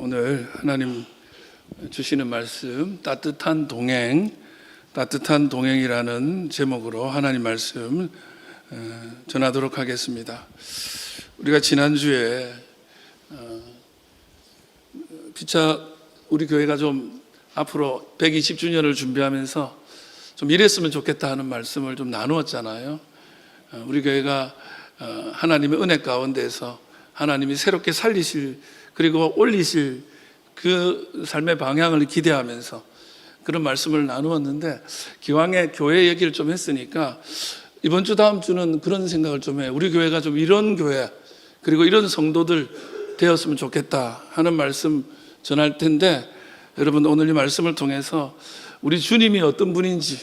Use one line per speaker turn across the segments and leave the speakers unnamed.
오늘 하나님 주시는 말씀 따뜻한 동행, 따뜻한 동행이라는 제목으로 하나님 말씀 전하도록 하겠습니다. 우리가 지난주에 피차 우리 교회가 좀 앞으로 120주년을 준비하면서 좀 이랬으면 좋겠다 하는 말씀을 좀 나누었잖아요. 우리 교회가 하나님의 은혜 가운데서 하나님이 새롭게 살리실 그리고 올리실 그 삶의 방향을 기대하면서 그런 말씀을 나누었는데, 기왕에 교회 얘기를 좀 했으니까 이번 주 다음 주는 그런 생각을 좀 해요. 우리 교회가 좀 이런 교회 그리고 이런 성도들 되었으면 좋겠다 하는 말씀 전할 텐데, 여러분 오늘 이 말씀을 통해서 우리 주님이 어떤 분인지,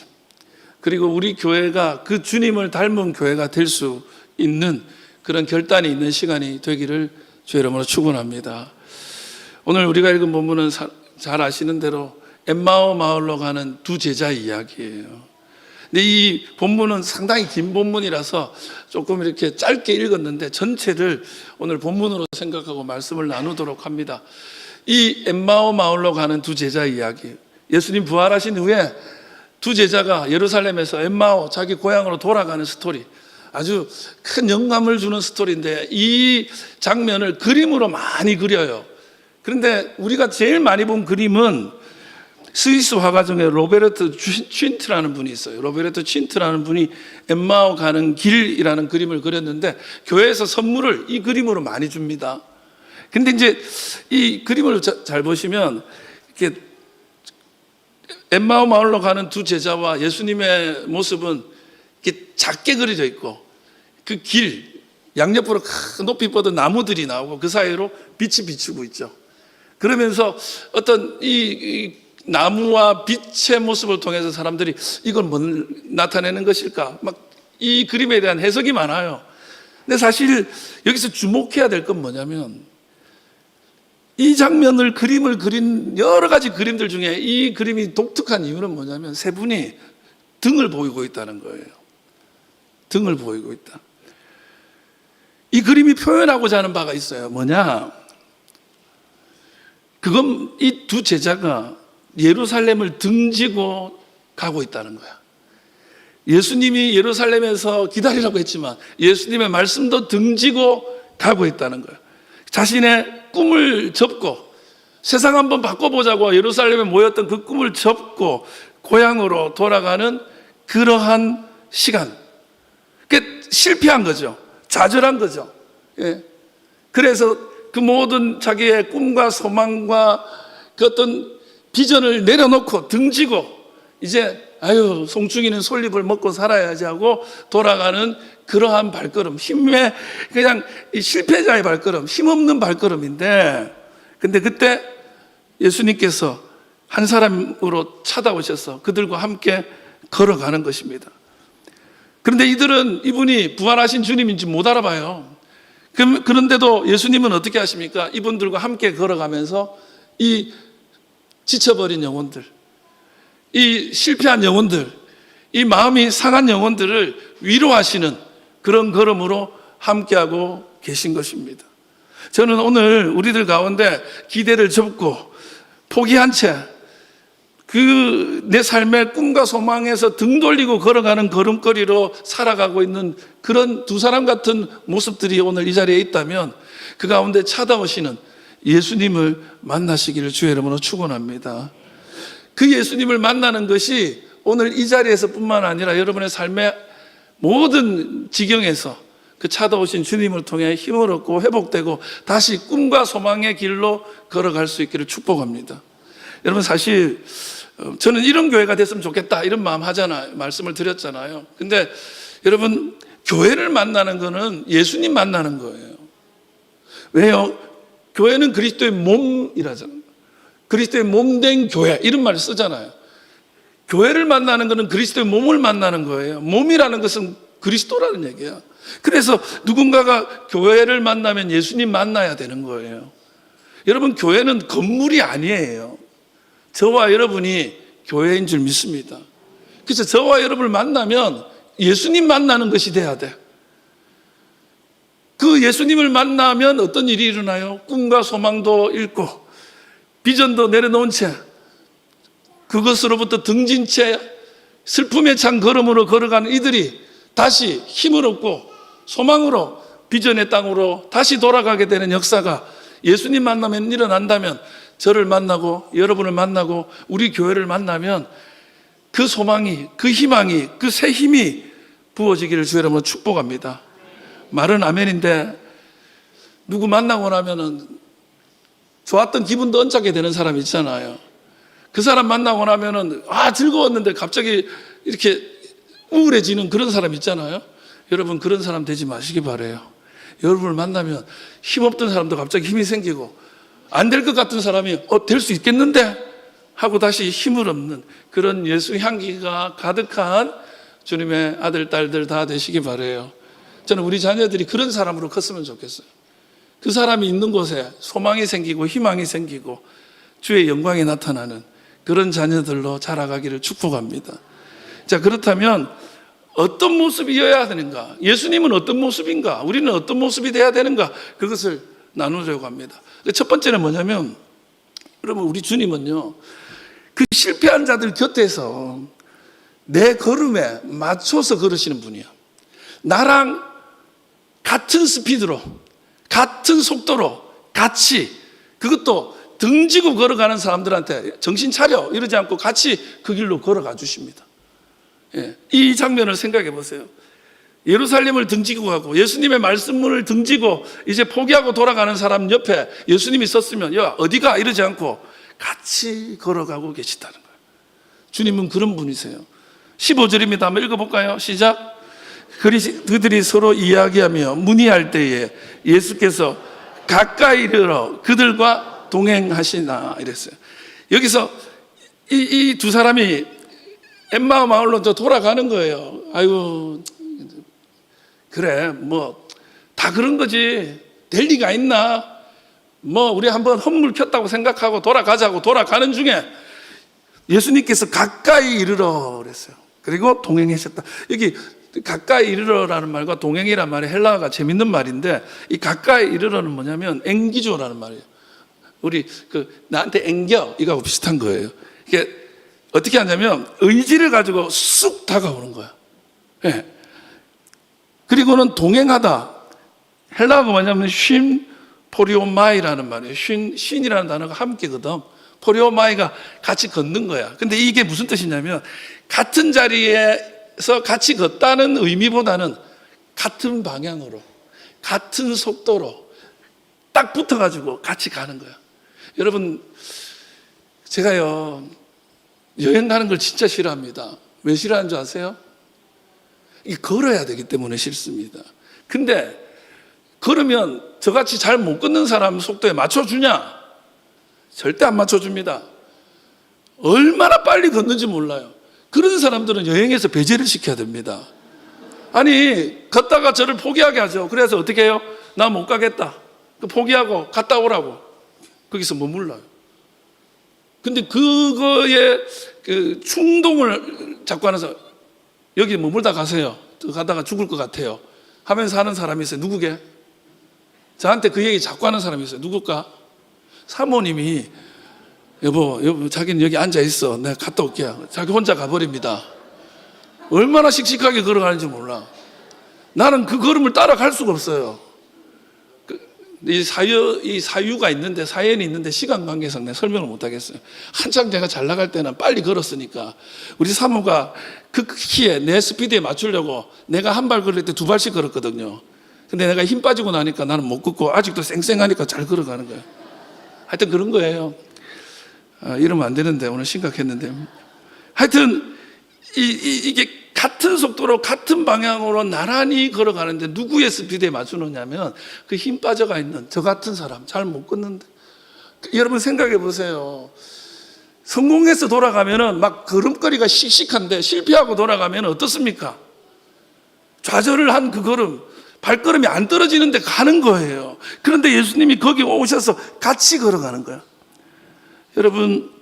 그리고 우리 교회가 그 주님을 닮은 교회가 될 수 있는 그런 결단이 있는 시간이 되기를 주 이름으로 축원합니다. 오늘 우리가 읽은 본문은 잘 아시는 대로 엠마오 마을로 가는 두 제자 이야기예요. 근데 이 본문은 상당히 긴 본문이라서 조금 이렇게 짧게 읽었는데 전체를 오늘 본문으로 생각하고 말씀을 나누도록 합니다. 이 엠마오 마을로 가는 두 제자 이야기, 예수님 부활하신 후에 두 제자가 예루살렘에서 엠마오 자기 고향으로 돌아가는 스토리, 아주 큰 영감을 주는 스토리인데 이 장면을 그림으로 많이 그려요. 그런데 우리가 제일 많이 본 그림은 스위스 화가 중에 로베르토 춘트라는 분이 있어요. 로베르토 춘트라는 분이 엠마오 가는 길이라는 그림을 그렸는데 교회에서 선물을 이 그림으로 많이 줍니다. 근데 이제 이 그림을 잘 보시면 이렇게 엠마오 마을로 가는 두 제자와 예수님의 모습은 이렇게 작게 그려져 있고, 그 길 양옆으로 큰 높이 뻗은 나무들이 나오고 그 사이로 빛이 비추고 있죠. 그러면서 어떤 이 나무와 빛의 모습을 통해서 사람들이 이걸 뭘 나타내는 것일까, 막 이 그림에 대한 해석이 많아요. 근데 사실 여기서 주목해야 될 건 뭐냐면, 이 장면을 그림을 그린 여러 가지 그림들 중에 이 그림이 독특한 이유는 뭐냐면 세 분이 등을 보이고 있다는 거예요. 등을 보이고 있다. 이 그림이 표현하고자 하는 바가 있어요. 뭐냐? 그건 이 두 제자가 예루살렘을 등지고 가고 있다는 거야. 예수님이 예루살렘에서 기다리라고 했지만 예수님의 말씀도 등지고 가고 있다는 거야. 자신의 꿈을 접고 세상 한번 바꿔보자고 예루살렘에 모였던 그 꿈을 접고 고향으로 돌아가는 그러한 시간. 그게 실패한 거죠. 좌절한 거죠. 예. 그래서 그 모든 자기의 꿈과 소망과 그 어떤 비전을 내려놓고 등지고 이제 송충이는 솔잎을 먹고 살아야지 하고 돌아가는 그러한 발걸음, 힘의 그냥 실패자의 발걸음, 힘없는 발걸음인데, 근데 그때 예수님께서 한 사람으로 찾아오셔서 그들과 함께 걸어가는 것입니다. 그런데 이분이 부활하신 주님인지 못 알아봐요. 그런데도 예수님은 어떻게 하십니까? 이분들과 함께 걸어가면서 이 지쳐버린 영혼들, 이 실패한 영혼들, 이 마음이 상한 영혼들을 위로하시는 그런 걸음으로 함께하고 계신 것입니다. 저는 오늘 우리들 가운데 기대를 접고 포기한 채 내 삶의 꿈과 소망에서 등 돌리고 걸어가는 걸음걸이로 살아가고 있는 그런 두 사람 같은 모습들이 오늘 이 자리에 있다면 그 가운데 찾아오시는 예수님을 만나시기를 주의 이름으로 축원합니다. 그 예수님을 만나는 것이 오늘 이 자리에서 뿐만 아니라 여러분의 삶의 모든 지경에서 그 찾아오신 주님을 통해 힘을 얻고 회복되고 다시 꿈과 소망의 길로 걸어갈 수 있기를 축복합니다. 여러분, 사실 저는 이런 교회가 됐으면 좋겠다 이런 마음 하잖아요. 말씀을 드렸잖아요. 근데 여러분, 교회를 만나는 거는 예수님 만나는 거예요. 왜요? 교회는 그리스도의 몸이라잖아요. 그리스도의 몸된 교회 이런 말을 쓰잖아요. 교회를 만나는 것은 그리스도의 몸을 만나는 거예요. 몸이라는 것은 그리스도라는 얘기야. 그래서 누군가가 교회를 만나면 예수님 만나야 되는 거예요. 여러분, 교회는 건물이 아니에요. 저와 여러분이 교회인 줄 믿습니다. 그래서 저와 여러분을 만나면 예수님 만나는 것이 돼야 돼. 그 예수님을 만나면 어떤 일이 일어나요? 꿈과 소망도 잃고 비전도 내려놓은 채 그것으로부터 등진 채 슬픔에 찬 걸음으로 걸어가는 이들이 다시 힘을 얻고 소망으로 비전의 땅으로 다시 돌아가게 되는 역사가 예수님 만나면 일어난다면, 저를 만나고 여러분을 만나고 우리 교회를 만나면 그 소망이, 그 희망이, 그 새 힘이 부어지기를 주 여러분 축복합니다. 말은 아멘인데 누구 만나고 나면은 좋았던 기분도 얹게 되는 사람 있잖아요. 그 사람 만나고 나면은 즐거웠는데 갑자기 이렇게 우울해지는 그런 사람 있잖아요. 여러분 그런 사람 되지 마시기 바라요. 여러분을 만나면 힘없던 사람도 갑자기 힘이 생기고, 안 될 것 같은 사람이 될 수 있겠는데 하고 다시 힘을 얻는 그런 예수 향기가 가득한 주님의 아들 딸들 다 되시기 바라요. 저는 우리 자녀들이 그런 사람으로 컸으면 좋겠어요. 그 사람이 있는 곳에 소망이 생기고 희망이 생기고 주의 영광이 나타나는 그런 자녀들로 자라가기를 축복합니다. 자, 그렇다면 어떤 모습이어야 되는가? 예수님은 어떤 모습인가? 우리는 어떤 모습이 돼야 되는가? 그것을 나누려고 합니다. 첫 번째는 뭐냐면, 여러분 우리 주님은요, 그 실패한 자들 곁에서 내 걸음에 맞춰서 걸으시는 분이야. 나랑 같은 스피드로, 같은 속도로 같이, 그것도 등지고 걸어가는 사람들한테 정신 차려 이러지 않고 같이 그 길로 걸어가 주십니다. 이 장면을 생각해 보세요. 예루살렘을 등지고 가고 예수님의 말씀을 등지고 이제 포기하고 돌아가는 사람 옆에 예수님이 섰으면 야 어디가 이러지 않고 같이 걸어가고 계시다는 거예요. 주님은 그런 분이세요. 15절입니다. 한번 읽어볼까요? 시작. 그들이 서로 이야기하며 문의할 때에 예수께서 가까이 이르러 그들과 동행하시나 이랬어요. 여기서 이 두 사람이 엠마오 마을로 돌아가는 거예요. 아이고 그래 뭐 다 그런 거지 될 리가 있나, 뭐 우리 한번 헛물 켰다고 생각하고 돌아가자고 돌아가는 중에 예수님께서 가까이 이르러 그랬어요. 그리고 동행하셨다. 여기 가까이 이르러라는 말과 동행이라는 말이 헬라어가 재밌는 말인데, 이 가까이 이르러는 뭐냐면 앵기조라는 말이에요. 우리 나한테 앵겨 이거하고 비슷한 거예요. 이게 어떻게 하냐면 의지를 가지고 쑥 다가오는 거야. 예. 그리고는 동행하다. 헬라어가 뭐냐면 쉰 포리오마이라는 말이에요. 쉰이라는 단어가 함께거든. 포리오마이가 같이 걷는 거야. 근데 이게 무슨 뜻이냐면 같은 자리에서 같이 걷다는 의미보다는 같은 방향으로, 같은 속도로 딱 붙어가지고 같이 가는 거야. 여러분, 제가요, 여행 가는 걸 진짜 싫어합니다. 왜 싫어하는 줄 아세요? 걸어야 되기 때문에 싫습니다. 근데 걸으면 저같이 잘 못 걷는 사람 속도에 맞춰주냐? 절대 안 맞춰줍니다. 얼마나 빨리 걷는지 몰라요. 그런 사람들은 여행에서 배제를 시켜야 됩니다. 아니 걷다가 저를 포기하게 하죠. 그래서 어떻게 해요? 나 못 가겠다. 포기하고 갔다 오라고 거기서 머물러요. 근데 그거에 그 충동을 자꾸 하면서 여기 머물다 가세요. 가다가 죽을 것 같아요 하면서 하는 사람이 있어요. 누구게? 저한테 그 얘기 자꾸 하는 사람이 있어요. 누굴까? 사모님이 여보 자기는 여기 앉아 있어 내가 갔다 올게. 자기 혼자 가버립니다. 얼마나 씩씩하게 걸어가는지 몰라. 나는 그 걸음을 따라갈 수가 없어요. 이 사유가 있는데, 사연이 있는데 시간 관계상 내가 설명을 못 하겠어요. 한창 제가 잘 나갈 때는 빨리 걸었으니까 우리 사모가 그 키에 내 스피드에 맞추려고 내가 한 발 걸을 때 두 발씩 걸었거든요. 근데 내가 힘 빠지고 나니까 나는 못 걷고 아직도 쌩쌩하니까 잘 걸어가는 거예요. 하여튼 그런 거예요. 이러면 안 되는데 오늘 심각했는데, 하여튼 이게 같은 속도로 같은 방향으로 나란히 걸어가는데 누구의 스피드에 맞추느냐면 그 힘 빠져가 있는 저 같은 사람, 잘 못 걷는데. 여러분 생각해 보세요. 성공해서 돌아가면은 막 걸음걸이가 씩씩한데 실패하고 돌아가면 어떻습니까? 좌절을 한 그 걸음, 발걸음이 안 떨어지는데 가는 거예요. 그런데 예수님이 거기 오셔서 같이 걸어가는 거야. 여러분,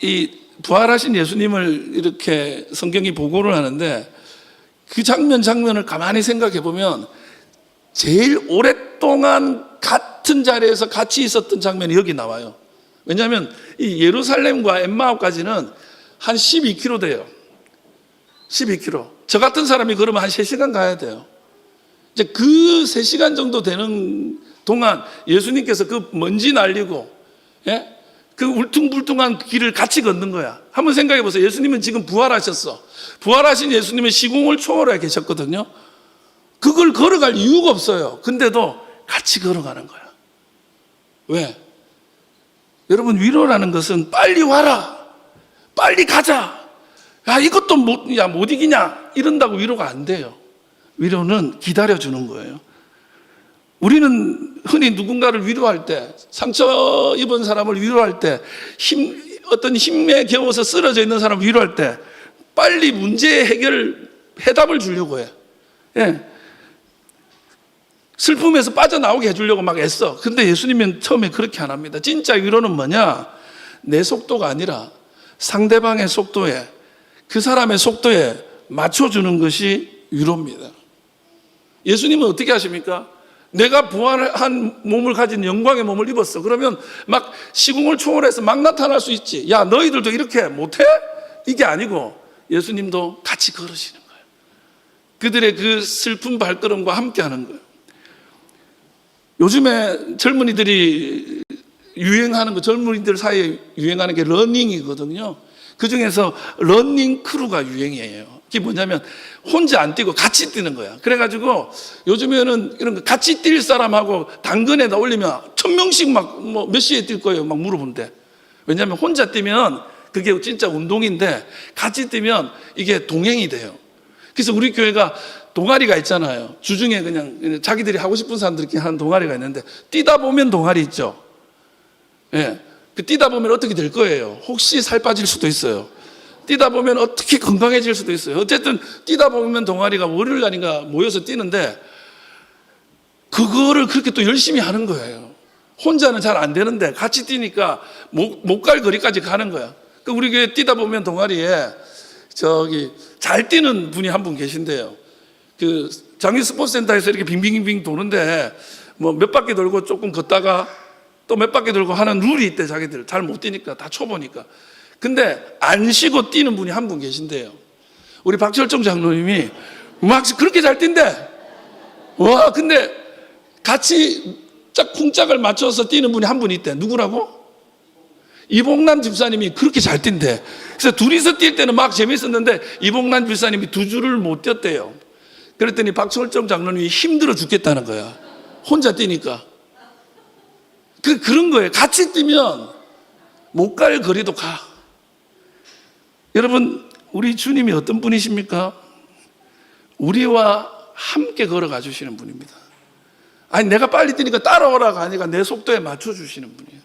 이 부활하신 예수님을 이렇게 성경이 보고를 하는데 그 장면을 가만히 생각해 보면 제일 오랫동안 같은 자리에서 같이 있었던 장면이 여기 나와요. 왜냐하면 이 예루살렘과 엠마오까지는 한 12km 돼요. 12km. 저 같은 사람이 그러면 한 3시간 가야 돼요. 이제 그 3시간 정도 되는 동안 예수님께서 그 먼지 날리고, 예? 그 울퉁불퉁한 길을 같이 걷는 거야. 한번 생각해 보세요. 예수님은 지금 부활하셨어. 부활하신 예수님은 시공을 초월해 계셨거든요. 그걸 걸어갈 이유가 없어요. 근데도 같이 걸어가는 거야. 왜? 여러분, 위로라는 것은 빨리 와라, 빨리 가자, 야 이것도 못 이기냐 이런다고 위로가 안 돼요. 위로는 기다려주는 거예요. 우리는 흔히 누군가를 위로할 때, 상처 입은 사람을 위로할 때, 어떤 힘에 겨워서 쓰러져 있는 사람을 위로할 때 빨리 문제 해답을 주려고 해. 예. 슬픔에서 빠져나오게 해주려고 막 애써. 근데 예수님은 처음에 그렇게 안 합니다. 진짜 위로는 뭐냐? 내 속도가 아니라 상대방의 속도에, 그 사람의 속도에 맞춰주는 것이 위로입니다. 예수님은 어떻게 하십니까? 내가 부활한 몸을 가진 영광의 몸을 입었어. 그러면 막 시공을 초월해서 막 나타날 수 있지. 야, 너희들도 이렇게 못해? 이게 아니고 예수님도 같이 걸으시는 거예요. 그들의 그 슬픈 발걸음과 함께 하는 거예요. 요즘에 젊은이들이 유행하는 거, 젊은이들 사이에 유행하는 게 러닝이거든요. 그 중에서 러닝 크루가 유행이에요. 그게 뭐냐면 혼자 안 뛰고 같이 뛰는 거야. 그래가지고 요즘에는 이런 거 같이 뛸 사람하고 당근에다 올리면 1000명씩 막 뭐 몇 시에 뛸 거예요 막 물어본대. 왜냐하면 혼자 뛰면 그게 진짜 운동인데 같이 뛰면 이게 동행이 돼요. 그래서 우리 교회가 동아리가 있잖아요. 주중에 그냥 자기들이 하고 싶은 사람들끼리 하는 동아리가 있는데, 뛰다 보면 동아리 있죠. 예. 그 뛰다 보면 어떻게 될 거예요? 혹시 살 빠질 수도 있어요. 뛰다 보면 어떻게 건강해질 수도 있어요. 어쨌든 뛰다 보면 동아리가 월요일 날인가 모여서 뛰는데, 그거를 그렇게 또 열심히 하는 거예요. 혼자는 잘 안 되는데 같이 뛰니까 못 갈 거리까지 가는 거야. 그 우리 교회 뛰다 보면 동아리에 잘 뛰는 분이 한 분 계신데요. 그 장위 스포츠센터에서 이렇게 빙빙빙 도는데 뭐 몇 바퀴 돌고 조금 걷다가 또 몇 바퀴 돌고 하는 룰이 있대. 자기들 잘 못 뛰니까, 다 초보니까. 근데 안 쉬고 뛰는 분이 한 분 계신데요. 우리 박철종 장로님이 막 그렇게 잘 뛴대. 와, 근데 같이 쿵짝을 맞춰서 뛰는 분이 한 분 있대. 누구라고? 이봉란 집사님이 그렇게 잘 뛴대. 그래서 둘이서 뛸 때는 막 재밌었는데 이봉란 집사님이 2주를 못 뛰었대요. 그랬더니 박철종 장로님이 힘들어 죽겠다는 거야. 혼자 뛰니까. 그런 거예요. 같이 뛰면 못 갈 거리도 가. 여러분, 우리 주님이 어떤 분이십니까? 우리와 함께 걸어가 주시는 분입니다. 아니, 내가 빨리 뛰니까 따라오라가 아니라 내 속도에 맞춰주시는 분이에요.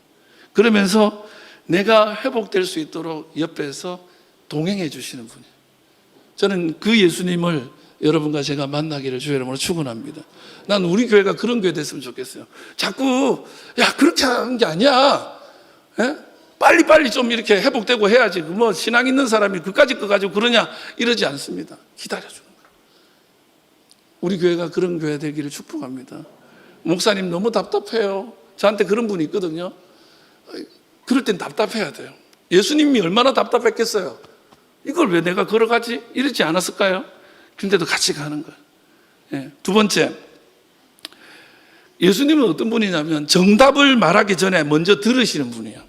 그러면서 내가 회복될 수 있도록 옆에서 동행해 주시는 분이에요. 저는 그 예수님을 여러분과 제가 만나기를 주의 이름으로 축원합니다. 난 우리 교회가 그런 교회 됐으면 좋겠어요. 자꾸 야 그렇게 하는 게 아니야. 에? 빨리빨리 좀 이렇게 회복되고 해야지. 뭐 신앙 있는 사람이 그까짓 거 가지고 그러냐 이러지 않습니다. 기다려주는 거예요. 우리 교회가 그런 교회 되기를 축복합니다. 목사님 너무 답답해요. 저한테 그런 분이 있거든요. 그럴 땐 답답해야 돼요. 예수님이 얼마나 답답했겠어요. 이걸 왜 내가 걸어가지? 이러지 않았을까요? 근데도 같이 가는 거예요. 예. 두 번째, 예수님은 어떤 분이냐면 정답을 말하기 전에 먼저 들으시는 분이에요.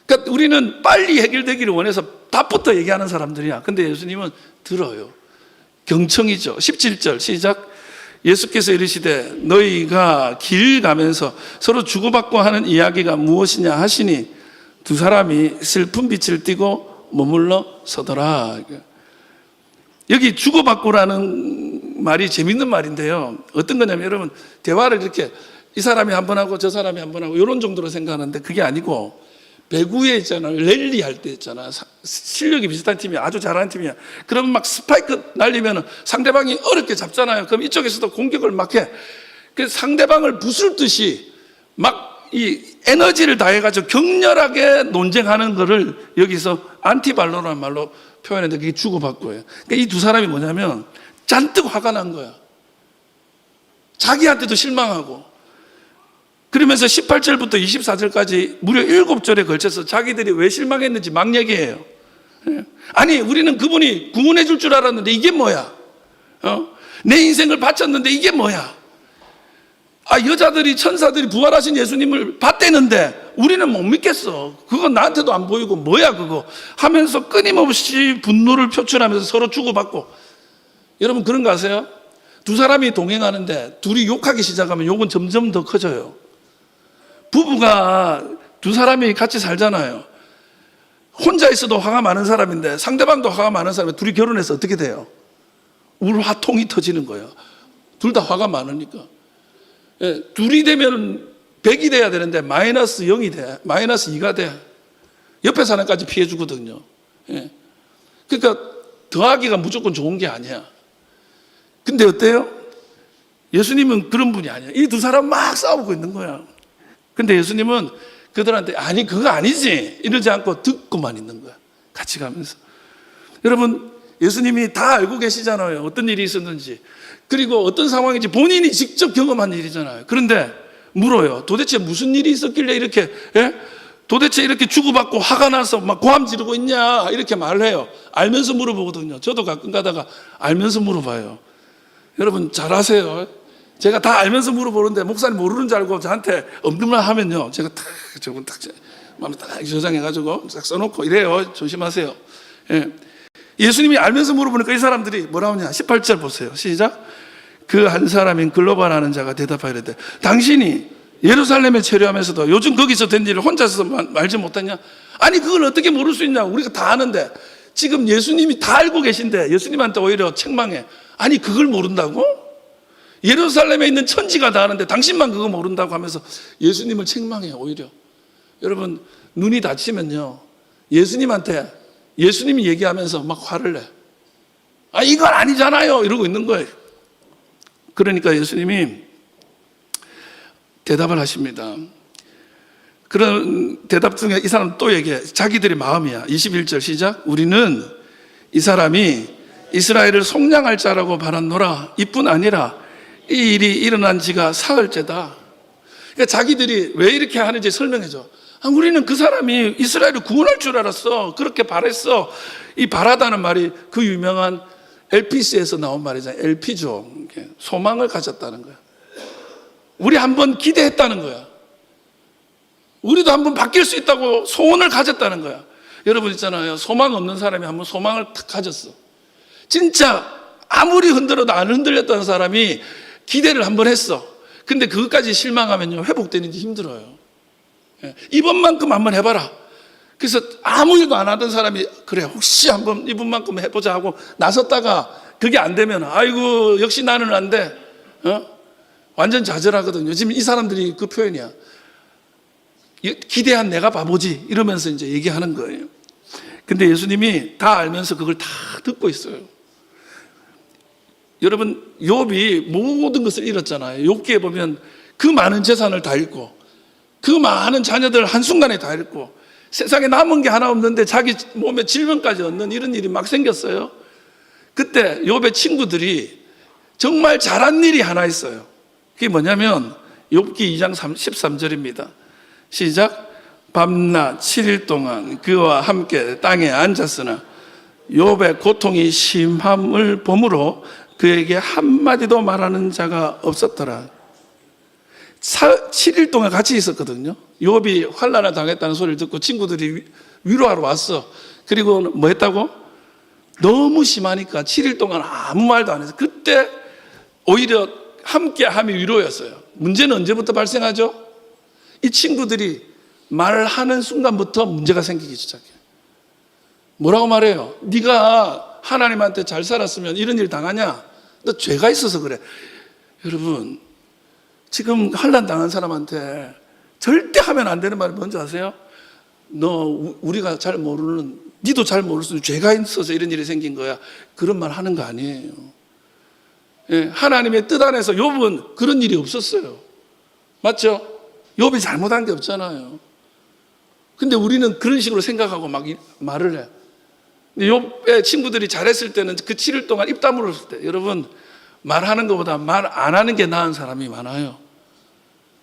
그러니까 우리는 빨리 해결되기를 원해서 답부터 얘기하는 사람들이야. 근데 예수님은 들어요. 경청이죠. 17절 시작. 예수께서 이르시되 너희가 길 가면서 서로 주고받고 하는 이야기가 무엇이냐 하시니 두 사람이 슬픈 빛을 띠고 머물러 서더라. 여기 주고받고라는 말이 재밌는 말인데요. 어떤 거냐면 여러분, 대화를 이렇게 이 사람이 한 번 하고 저 사람이 한 번 하고 이런 정도로 생각하는데 그게 아니고, 배구에 있잖아요. 랠리 할 때 있잖아. 실력이 비슷한 팀이 아주 잘하는 팀이야. 그러면 막 스파이크 날리면 상대방이 어렵게 잡잖아요. 그럼 이쪽에서도 공격을 막 해. 그래서 상대방을 부술 듯이 막 이 에너지를 다해가지고 격렬하게 논쟁하는 거를 여기서 안티발로라는 말로 표현했는데 그게 주고받고예요. 그러니까 이 두 사람이 뭐냐면 잔뜩 화가 난 거야. 자기한테도 실망하고 그러면서 18절부터 24절까지 무려 7절에 걸쳐서 자기들이 왜 실망했는지 막 얘기해요. 아니, 우리는 그분이 구원해 줄 줄 알았는데 이게 뭐야? 내 인생을 바쳤는데 이게 뭐야? 여자들이, 천사들이 부활하신 예수님을 봤대는데 우리는 못 믿겠어. 그건 나한테도 안 보이고 뭐야 그거 하면서 끊임없이 분노를 표출하면서 서로 주고받고. 여러분 그런 거 아세요? 두 사람이 동행하는데 둘이 욕하기 시작하면 욕은 점점 더 커져요. 부부가 두 사람이 같이 살잖아요. 혼자 있어도 화가 많은 사람인데 상대방도 화가 많은 사람이 둘이 결혼해서 어떻게 돼요? 울화통이 터지는 거예요. 둘 다 화가 많으니까. 둘이 되면 100이 돼야 되는데 마이너스 0이 돼. 마이너스 2가 돼. 옆에 사람까지 피해 주거든요. 그러니까 더하기가 무조건 좋은 게 아니야. 근데 어때요? 예수님은 그런 분이 아니야. 이 두 사람 막 싸우고 있는 거야. 근데 예수님은 그들한테 아니 그거 아니지 이러지 않고 듣고만 있는 거야. 같이 가면서. 여러분 예수님이 다 알고 계시잖아요. 어떤 일이 있었는지. 그리고 어떤 상황인지 본인이 직접 경험한 일이잖아요. 그런데 물어요. 도대체 무슨 일이 있었길래 이렇게 도대체 이렇게 주고받고 화가 나서 막 고함 지르고 있냐 이렇게 말을 해요. 알면서 물어보거든요. 저도 가끔 가다가 알면서 물어봐요. 여러분 잘 아세요. 제가 다 알면서 물어보는데 목사님 모르는 줄 알고 저한테 없는 말 하면요. 제가 저분 마음에 딱 저장해가지고 딱 써놓고 이래요. 조심하세요. 예수님이 알면서 물어보니까 이 사람들이 뭐라 하냐. 18절 보세요. 시작. 그 한 사람인 글로바라는 자가 대답하여 이르되 당신이 예루살렘에 체류하면서도 요즘 거기서 된 일을 혼자서 말지 못하냐? 아니 그걸 어떻게 모를 수 있냐? 우리가 다 아는데 지금 예수님이 다 알고 계신데 예수님한테 오히려 책망해. 아니 그걸 모른다고? 예루살렘에 있는 천지가 다 아는데 당신만 그거 모른다고 하면서 예수님을 책망해요. 오히려 여러분 눈이 다치면요 예수님한테 예수님이 얘기하면서 막 화를 내. 이건 아니잖아요 이러고 있는 거예요. 그러니까 예수님이 대답을 하십니다. 그런 대답 중에 이 사람 또 얘기해. 자기들의 마음이야. 21절 시작. 우리는 이 사람이 이스라엘을 속량할 자라고 바랐노라. 이뿐 아니라 이 일이 일어난 지가 사흘째다. 그러니까 자기들이 왜 이렇게 하는지 설명해줘. 우리는 그 사람이 이스라엘을 구원할 줄 알았어. 그렇게 바랬어. 이 바라다는 말이 그 유명한 LPC에서 나온 말이잖아요. LP죠. 소망을 가졌다는 거야. 우리 한번 기대했다는 거야. 우리도 한번 바뀔 수 있다고 소원을 가졌다는 거야. 여러분 있잖아요. 소망 없는 사람이 한번 소망을 탁 가졌어. 진짜 아무리 흔들어도 안 흔들렸던 사람이 기대를 한번 했어. 근데 그것까지 실망하면요 회복되는지 힘들어요. 이번만큼 한번 해봐라. 그래서 아무 일도 안 하던 사람이 그래 혹시 한번 이번만큼 해보자 하고 나섰다가 그게 안 되면 아이고 역시 나는 안 돼. 완전 좌절하거든요. 지금 이 사람들이 그 표현이야. 기대한 내가 바보지 이러면서 이제 얘기하는 거예요. 근데 예수님이 다 알면서 그걸 다 듣고 있어요. 여러분 욥이 모든 것을 잃었잖아요. 욥기에 보면 그 많은 재산을 다 잃고 그 많은 자녀들 한순간에 다 잃고 세상에 남은 게 하나 없는데 자기 몸에 질병까지 얻는 이런 일이 막 생겼어요. 그때 욥의 친구들이 정말 잘한 일이 하나 있어요. 그게 뭐냐면 욥기 2장 13절입니다. 시작. 밤낮 7일 동안 그와 함께 땅에 앉았으나 욥의 고통이 심함을 보므로 그에게 한마디도 말하는 자가 없었더라. 7일 동안 같이 있었거든요. 욥이 환난을 당했다는 소리를 듣고 친구들이 위로하러 왔어. 그리고 뭐 했다고? 너무 심하니까 7일 동안 아무 말도 안 해서 그때 오히려 함께함이 위로였어요. 문제는 언제부터 발생하죠? 이 친구들이 말하는 순간부터 문제가 생기기 시작해요. 뭐라고 말해요? 네가 하나님한테 잘 살았으면 이런 일 당하냐? 너 죄가 있어서 그래. 여러분 지금 환난 당한 사람한테 절대 하면 안 되는 말이 뭔지 아세요? 너 우리가 잘 모르는 니도 잘 모를 수 있는 죄가 있어서 이런 일이 생긴 거야. 그런 말 하는 거 아니에요. 하나님의 뜻 안에서 욥은 그런 일이 없었어요. 맞죠? 욥이 잘못한 게 없잖아요. 근데 우리는 그런 식으로 생각하고 막 말을 해. 욥의 친구들이 잘했을 때는 그 7일 동안 입 다물었을 때 여러분 말하는 것보다 말 안 하는 게 나은 사람이 많아요.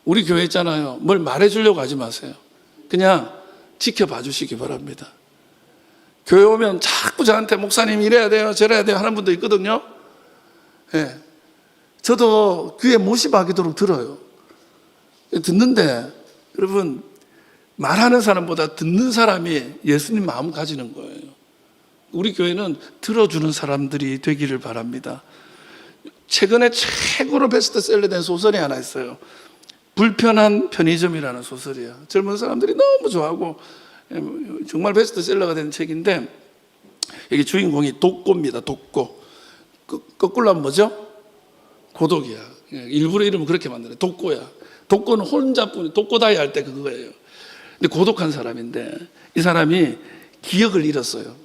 우리 교회 있잖아요. 뭘 말해주려고 하지 마세요. 그냥 지켜봐 주시기 바랍니다. 교회 오면 자꾸 저한테 목사님 이래야 돼요, 저래야 돼요 하는 분도 있거든요. 예. 저도 귀에 못이 박이도록 들어요. 듣는데 여러분, 말하는 사람보다 듣는 사람이 예수님 마음 가지는 거예요. 우리 교회는 들어주는 사람들이 되기를 바랍니다. 최근에 최고로 베스트셀러 된 소설이 하나 있어요. 불편한 편의점이라는 소설이에요. 젊은 사람들이 너무 좋아하고 정말 베스트셀러가 된 책인데, 여기 주인공이 독고입니다. 독고. 거꾸로 하면 뭐죠? 고독이야. 일부러 이름을 그렇게 만드네. 독고야. 독고는 혼자뿐이, 독고다이 할 때 그거예요. 근데 고독한 사람인데, 이 사람이 기억을 잃었어요.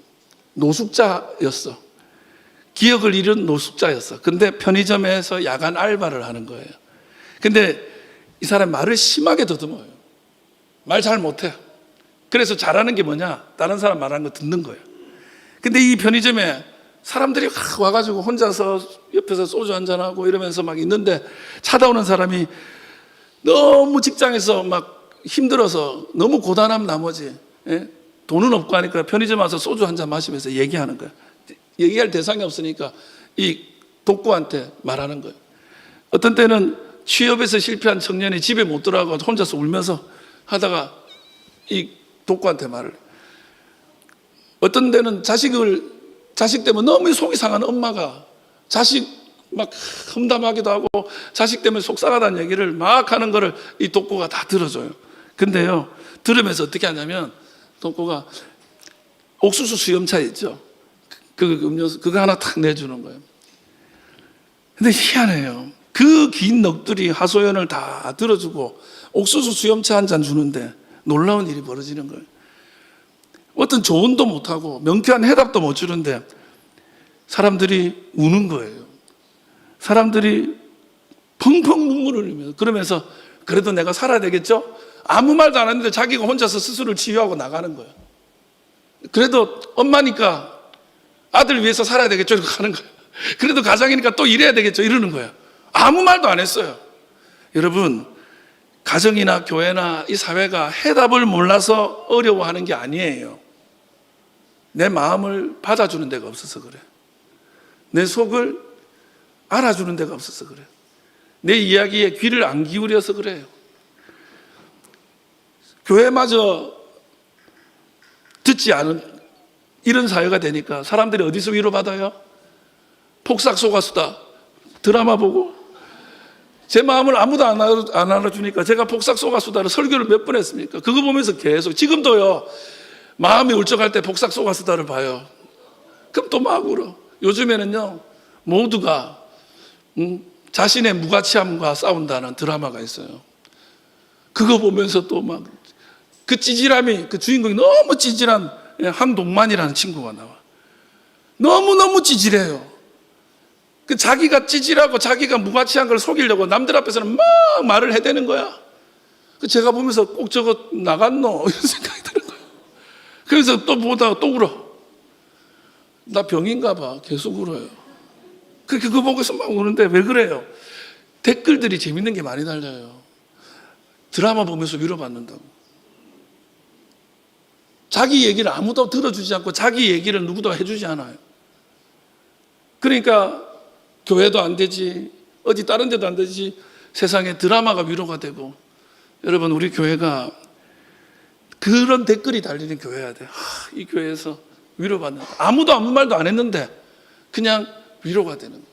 노숙자였어. 기억을 잃은 노숙자였어. 근데 편의점에서 야간 알바를 하는 거예요. 근데 이 사람 말을 심하게 더듬어요. 말 잘 못해요. 그래서 잘하는 게 뭐냐? 다른 사람 말하는 거 듣는 거예요. 근데 이 편의점에 사람들이 와가지고 혼자서 옆에서 소주 한잔하고 이러면서 막 있는데, 찾아오는 사람이 너무 직장에서 막 힘들어서 너무 고단한 나머지, 예? 돈은 없고 하니까 편의점 와서 소주 한잔 마시면서 얘기하는 거예요. 얘기할 대상이 없으니까 이 독고한테 말하는 거예요. 어떤 때는 취업에서 실패한 청년이 집에 못 들어가고 혼자서 울면서 하다가 이 독고한테 말을 해요. 어떤 때는 자식 때문에 너무 속이 상한 엄마가 자식 막 험담하기도 하고 자식 때문에 속상하다는 얘기를 막 하는 거를 이 독고가 다 들어줘요. 근데요, 들으면서 어떻게 하냐면, 독고가 옥수수 수염차 있죠? 그 음료수, 그거 하나 탁 내주는 거예요. 근데 희한해요. 그 긴 넋들이 하소연을 다 들어주고 옥수수 수염차 한 잔 주는데 놀라운 일이 벌어지는 거예요. 어떤 조언도 못하고 명쾌한 해답도 못 주는데 사람들이 우는 거예요. 사람들이 펑펑 눈물을 흘리면서, 그러면서 그래도 내가 살아야 되겠죠? 아무 말도 안 했는데 자기가 혼자서 스스로를 치유하고 나가는 거예요. 그래도 엄마니까 아들 위해서 살아야 되겠죠? 이렇게 하는 거예요. 그래도 가장이니까 또 일해야 되겠죠? 이러는 거예요. 아무 말도 안 했어요. 여러분, 가정이나 교회나 이 사회가 해답을 몰라서 어려워하는 게 아니에요. 내 마음을 받아주는 데가 없어서 그래. 내 속을 알아주는 데가 없어서 그래. 내 이야기에 귀를 안 기울여서 그래요. 교회마저 듣지 않은 이런 사회가 되니까 사람들이 어디서 위로받아요? 폭삭 속았수다 드라마 보고. 제 마음을 아무도 안 알아주니까 제가 폭삭 속았수다를 설교를 몇 번 했습니까? 그거 보면서 계속, 지금도요, 마음이 울적할 때 폭삭 속았수다를 봐요. 그럼 또 막 울어. 요즘에는요, 모두가 자신의 무가치함과 싸운다는 드라마가 있어요. 그거 보면서 또 막 그 찌질함이, 그 주인공이 너무 찌질한 한동만이라는 친구가 나와. 너무너무 찌질해요. 그 자기가 찌질하고 자기가 무가치한 걸 속이려고 남들 앞에서는 막 말을 해대는 거야. 그 제가 보면서 꼭 저거 나갔노? 이런 생각이 드는 거예요. 그래서 또 보다가 또 울어. 나 병인가 봐. 계속 울어요. 그거 보고서 막 우는데 왜 그래요? 댓글들이 재밌는 게 많이 달려요. 드라마 보면서 위로받는다고. 자기 얘기를 아무도 들어주지 않고 자기 얘기를 누구도 해주지 않아요. 그러니까 교회도 안 되지, 어디 다른 데도 안 되지, 세상에 드라마가 위로가 되고. 여러분, 우리 교회가 그런 댓글이 달리는 교회여야 돼. 이 교회에서 위로받는다. 아무도 아무 말도 안 했는데 그냥 위로가 되는 거예요.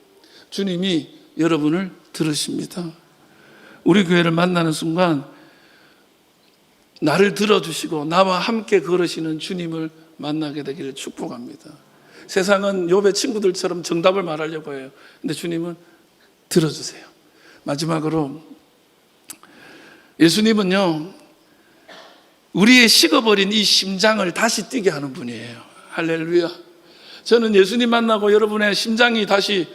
주님이 여러분을 들으십니다. 우리 교회를 만나는 순간 나를 들어주시고 나와 함께 걸으시는 주님을 만나게 되기를 축복합니다. 세상은 욥의 친구들처럼 정답을 말하려고 해요. 근데 주님은 들어주세요. 마지막으로, 예수님은요, 우리의 식어버린 이 심장을 다시 뛰게 하는 분이에요. 할렐루야. 저는 예수님 만나고 여러분의 심장이 다시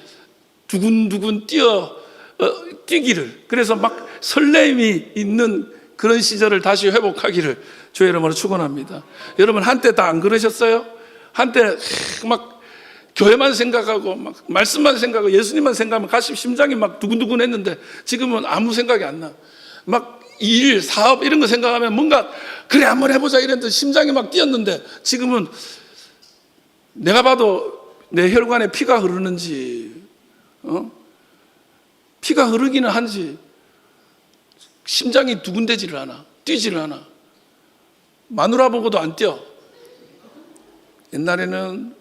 두근두근 뛰기를, 그래서 막 설렘이 있는 그런 시절을 다시 회복하기를 주의 이름으로 축원합니다. 여러분, 한때 다 안 그러셨어요? 한때 막 교회만 생각하고 막 말씀만 생각하고 예수님만 생각하면 가슴 심장이 막 두근두근 했는데 지금은 아무 생각이 안 나. 막 일, 사업 이런 거 생각하면 뭔가 그래 한번 해보자 이랬는데 심장이 막 뛰었는데 지금은 내가 봐도 내 혈관에 피가 흐르는지 피가 흐르기는 한지 심장이 두근대지를 않아, 뛰지를 않아. 마누라 보고도 안 뛰어. 옛날에는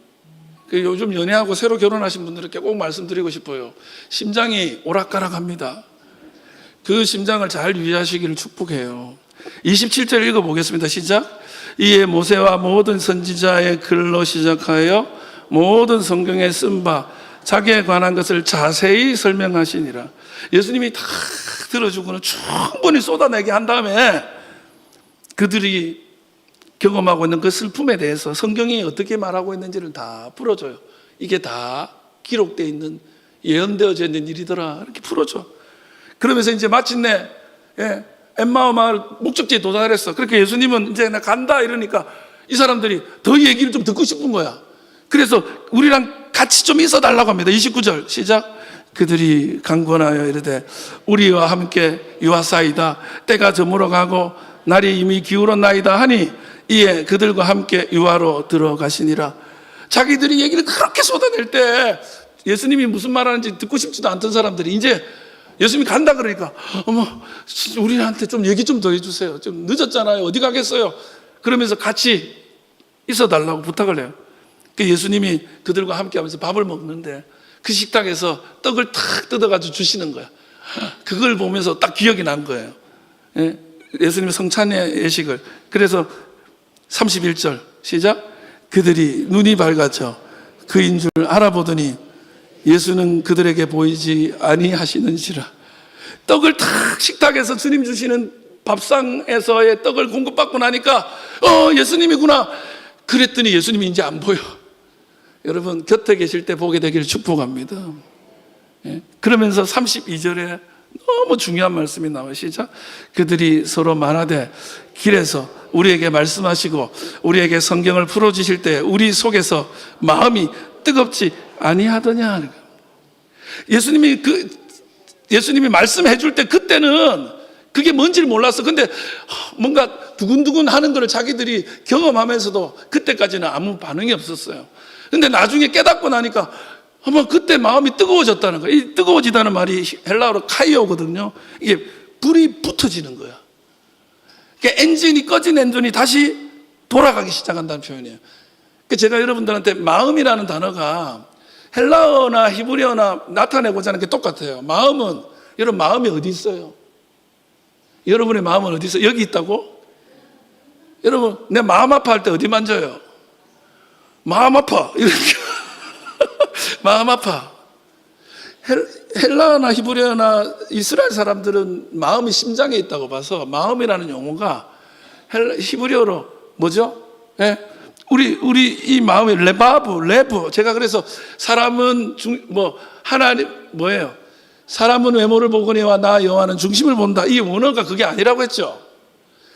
요즘 연애하고 새로 결혼하신 분들께 꼭 말씀드리고 싶어요. 심장이 오락가락합니다. 그 심장을 잘 유지하시기를 축복해요. 27절 읽어보겠습니다. 시작. 이에 모세와 모든 선지자의 글로 시작하여 모든 성경에 쓴 바 자기에 관한 것을 자세히 설명하시니라. 예수님이 다 들어주고는 충분히 쏟아내게 한 다음에 그들이 경험하고 있는 그 슬픔에 대해서 성경이 어떻게 말하고 있는지를 다 풀어줘요. 이게 다 기록되어 있는, 예언되어져 있는 일이더라 이렇게 풀어줘. 그러면서 이제 마침내 엠마오 마을 목적지에 도달했어. 그렇게 예수님은 이제 나 간다 이러니까 이 사람들이 더 얘기를 좀 듣고 싶은 거야. 그래서 우리랑 같이 좀 있어 달라고 합니다. 29절 시작. 그들이 강권하여 이르되 우리와 함께 유하사이다. 때가 저물어 가고 날이 이미 기울었나이다 하니 이에 그들과 함께 유하로 들어가시니라. 자기들이 얘기를 그렇게 쏟아낼 때 예수님이 무슨 말하는지 듣고 싶지도 않던 사람들이 이제 예수님이 간다 그러니까 어머 우리한테 좀 얘기 좀 더 해주세요. 좀 늦었잖아요. 어디 가겠어요? 그러면서 같이 있어 달라고 부탁을 해요. 그 예수님이 그들과 함께 하면서 밥을 먹는데 그 식탁에서 떡을 탁 뜯어가지고 주시는 거야. 그걸 보면서 딱 기억이 난 거예요. 예수님의 성찬의 예식을. 그래서 31절 시작. 그들이 눈이 밝아져 그인 줄 알아보더니 예수는 그들에게 보이지 아니하시는지라. 떡을 탁 식탁에서 주님 주시는 밥상에서의 떡을 공급받고 나니까 예수님이구나. 그랬더니 예수님이 이제 안 보여. 여러분 곁에 계실 때 보게 되기를 축복합니다. 그러면서 32절에 너무 중요한 말씀이 나와요. 시작. 그들이 서로 말하되 길에서 우리에게 말씀하시고 우리에게 성경을 풀어주실 때 우리 속에서 마음이 뜨겁지 아니하더냐. 예수님이 말씀해 줄 때 그때는 그게 뭔지를 몰랐어. 근데 뭔가 두근두근 하는 거를 자기들이 경험하면서도 그때까지는 아무 반응이 없었어요. 근데 나중에 깨닫고 나니까 그때 마음이 뜨거워졌다는 거예요. 이 뜨거워지다는 말이 헬라어로 카이오거든요. 이게 불이 붙어지는 거야. 그러니까 엔진이 꺼진 엔진이 다시 돌아가기 시작한다는 표현이에요. 그러니까 제가 여러분들한테 마음이라는 단어가 헬라어나 히브리어나 나타내고자 하는 게 똑같아요. 마음은, 여러분 마음이 어디 있어요? 여러분의 마음은 어디 있어요? 여기 있다고? 여러분 내 마음 아파할 때 어디 만져요? 마음 아파 이렇게 마음 아파. 헬라어나 히브리어나 이스라엘 사람들은 마음이 심장에 있다고 봐서 마음이라는 용어가 히브리어로 뭐죠? 우리 이 마음이 레브. 제가 그래서 사람은 하나님 뭐예요? 사람은 외모를 보거니와 나 여호와는 중심을 본다. 이 원어가 그게 아니라고 했죠.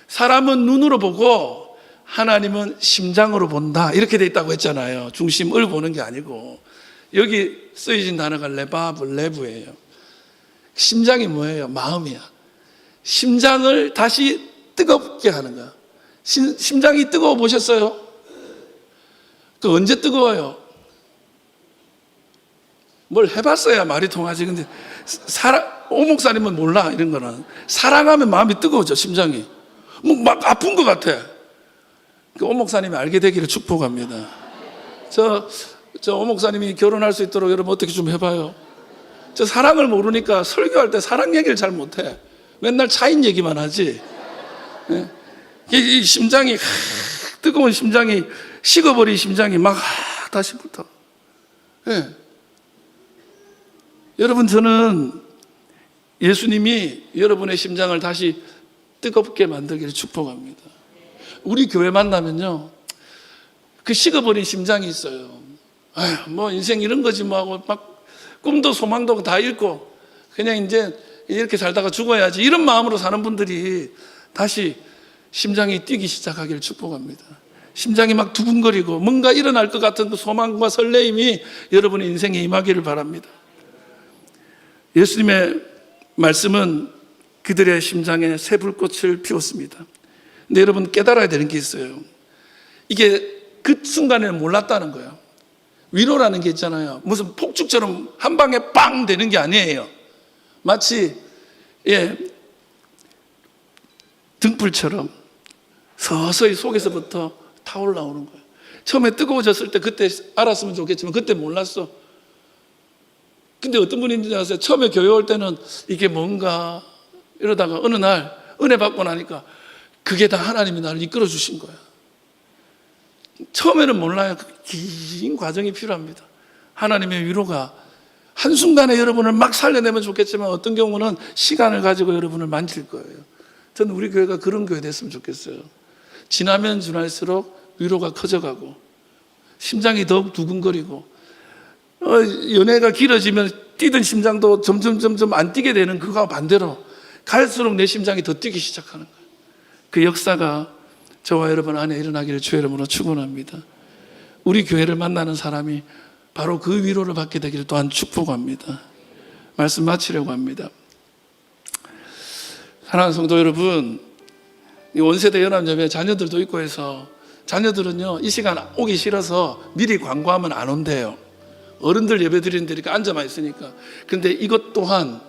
사람은 눈으로 보고 하나님은 심장으로 본다. 이렇게 돼 있다고 했잖아요. 중심을 보는 게 아니고. 여기 쓰여진 단어가 레브예요. 심장이 뭐예요? 마음이야. 심장을 다시 뜨겁게 하는 거야. 심장이 뜨거워 보셨어요? 그 언제 뜨거워요? 뭘 해봤어야 말이 통하지. 근데 오 목사님은 몰라. 이런 거는 사랑하면 마음이 뜨거워져. 심장이 막 아픈 것 같아. 그 오 목사님이 알게 되기를 축복합니다. 저 오 목사님이 결혼할 수 있도록 여러분 어떻게 좀 해봐요. 저 사랑을 모르니까 설교할 때 사랑 얘기를 잘 못해. 맨날 차인 얘기만 하지. 이 심장이 뜨거운 심장이 식어버린 심장이 막 다시부터. 여러분 저는 예수님이 여러분의 심장을 다시 뜨겁게 만들기를 축복합니다. 우리 교회 만나면요 그 식어버린 심장이 있어요. 뭐 인생 이런 거지 뭐 하고 막 꿈도 소망도 다 잃고 그냥 이제 이렇게 살다가 죽어야지 이런 마음으로 사는 분들이 다시 심장이 뛰기 시작하기를 축복합니다. 심장이 막 두근거리고 뭔가 일어날 것 같은 그 소망과 설레임이 여러분의 인생에 임하기를 바랍니다. 예수님의 말씀은 그들의 심장에 새 불꽃을 피웠습니다. 근데 여러분 깨달아야 되는 게 있어요. 이게 그 순간에는 몰랐다는 거예요. 위로라는 게 있잖아요. 무슨 폭죽처럼 한 방에 빵 되는 게 아니에요. 마치 등불처럼 서서히 속에서부터 타올라오는 거예요. 처음에 뜨거워졌을 때 그때 알았으면 좋겠지만 그때 몰랐어. 근데 어떤 분인지 아세요? 처음에 교회 올 때는 이게 뭔가 이러다가 어느 날 은혜 받고 나니까 그게 다 하나님이 나를 이끌어 주신 거야. 처음에는 몰라요. 긴 과정이 필요합니다. 하나님의 위로가 한순간에 여러분을 막 살려내면 좋겠지만 어떤 경우는 시간을 가지고 여러분을 만질 거예요. 저는 우리 교회가 그런 교회 됐으면 좋겠어요. 지나면 지날수록 위로가 커져가고 심장이 더욱 두근거리고 연애가 길어지면 뛰던 심장도 점점 안 뛰게 되는 그거와 반대로 갈수록 내 심장이 더 뛰기 시작하는 거예요. 그 역사가 저와 여러분 안에 일어나기를 주의 이름으로 축원합니다. 우리 교회를 만나는 사람이 바로 그 위로를 받게 되기를 또한 축복합니다. 말씀 마치려고 합니다. 사랑하는 성도 여러분, 이 원세대 연합예배 자녀들도 있고 해서 자녀들은요 이 시간 오기 싫어서 미리 광고하면 안 온대요. 어른들 예배 드리는 데니까 앉아만 있으니까. 근데 이것 또한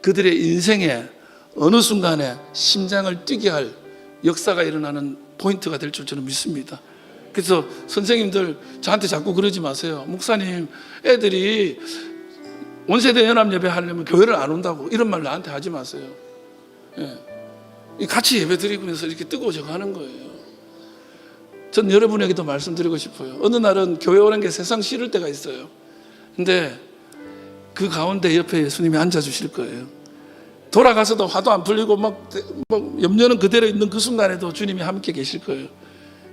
그들의 인생에 어느 순간에 심장을 뛰게 할 역사가 일어나는 포인트가 될 줄 저는 믿습니다. 그래서 선생님들 저한테 자꾸 그러지 마세요. 목사님, 애들이 원세대 연합예배 하려면 교회를 안 온다고 이런 말 나한테 하지 마세요. 같이 예배 드리면서 이렇게 뜨거워져 가는 거예요. 전 여러분에게도 말씀드리고 싶어요. 어느 날은 교회 오는 게 세상 싫을 때가 있어요. 근데 그 가운데 옆에 예수님이 앉아주실 거예요. 돌아가서도 화도 안 풀리고 막 염려는 그대로 있는 그 순간에도 주님이 함께 계실 거예요.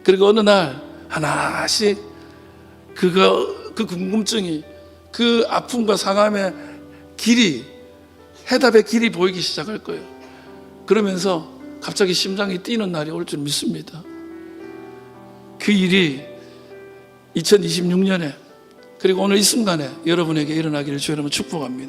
그리고 어느 날 하나씩 그 궁금증이, 그 아픔과 상함의 길이, 해답의 길이 보이기 시작할 거예요. 그러면서 갑자기 심장이 뛰는 날이 올 줄 믿습니다. 그 일이 2026년에 그리고 오늘 이 순간에 여러분에게 일어나기를 주의 이름으로 축복합니다.